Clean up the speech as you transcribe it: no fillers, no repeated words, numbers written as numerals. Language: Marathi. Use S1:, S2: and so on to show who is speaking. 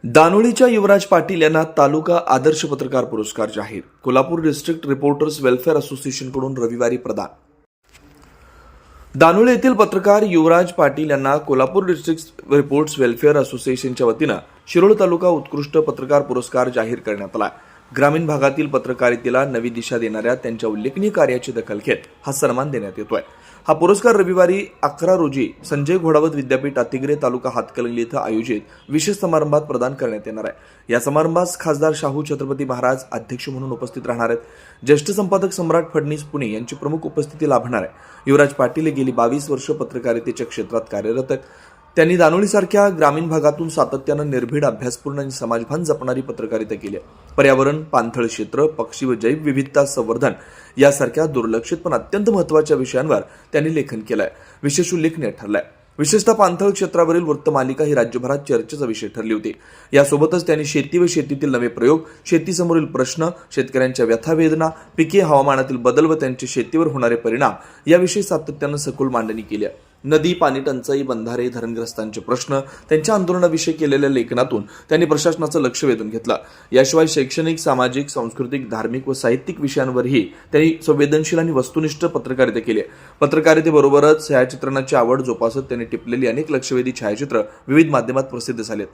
S1: दानोळीच्या युवराज पाटील यांना तालुका आदर्श पत्रकार पुरस्कार जाहीर. कोल्हापूर डिस्ट्रिक्ट रिपोर्टर्स वेलफेअर असोसिएशनकडून रविवारी प्रदान. दानोळी येथील पत्रकार युवराज पाटील यांना कोल्हापूर डिस्ट्रिक्ट रिपोर्टर्स वेलफेअर असोसिएशनच्या वतीनं शिरोळ तालुका उत्कृष्ट पत्रकार पुरस्कार जाहीर करण्यात आला. ग्रामीण भागातील पत्रकारितेला नवी दिशा देणाऱ्या त्यांच्या उल्लेखनीय कार्याची दखल घेत हा सन्मान देण्यात येतोय. हा पुरस्कार रविवारी 11 रोजी संजय घोडावत विद्यापीठ अतिग्रे तालुका हातकणंगले इथं आयोजित विशेष समारंभात प्रदान करण्यात येणार आहे. या समारंभास खासदार शाहू छत्रपती महाराज अध्यक्ष म्हणून उपस्थित राहणार आहेत. ज्येष्ठ संपादक सम्राट फडणीस पुणे यांची प्रमुख उपस्थिती लाभणार आहे. युवराज पाटील हे गेली 22 वर्ष पत्रकारितेच्या क्षेत्रात कार्यरत आहेत. त्यांनी दानोळीसारख्या ग्रामीण भागातून सातत्यानं निर्भीड, अभ्यासपूर्ण आणि समाजभान जपणारी पत्रकारिता केली आहे. पर्यावरण, पाणथळ क्षेत्र, पक्षी व जैवविविधता संवर्धन यासारख्या दुर्लक्षित पण अत्यंत महत्त्वाच्या विषयांवर त्यांनी लेखन केलं आहे. विशेष उल्लेखनीय ठरलाय. विशेषतः पाणथळ क्षेत्रावरील वृत्तमालिका ही राज्यभरात चर्चेचा विषय ठरली होती. यासोबतच त्यांनी शेती व शेतीतील नवे प्रयोग, शेतीसमोरील प्रश्न, शेतकऱ्यांच्या व्यथावेदना, पिके, हवामानातील बदल व त्यांचे शेतीवर होणारे परिणाम याविषयी सातत्यानं सखोल मांडणी केली आहे. नदी, पाणी टंचाई, बंधारे, धरणग्रस्तांचे प्रश्न, त्यांच्या आंदोलनाविषयी केलेल्या लेखनातून त्यांनी प्रशासनाचं लक्ष वेधून घेतलं. याशिवाय शैक्षणिक, सामाजिक, सांस्कृतिक, धार्मिक व साहित्यिक विषयांवरही त्यांनी संवेदनशील आणि वस्तुनिष्ठ पत्रकारिता केली आहे. पत्रकारितेबरोबरच छायाचित्रणाची आवड जोपासत त्यांनी टिपलेली अनेक लक्षवेधी छायाचित्र विविध माध्यमात प्रसिद्ध झालेत.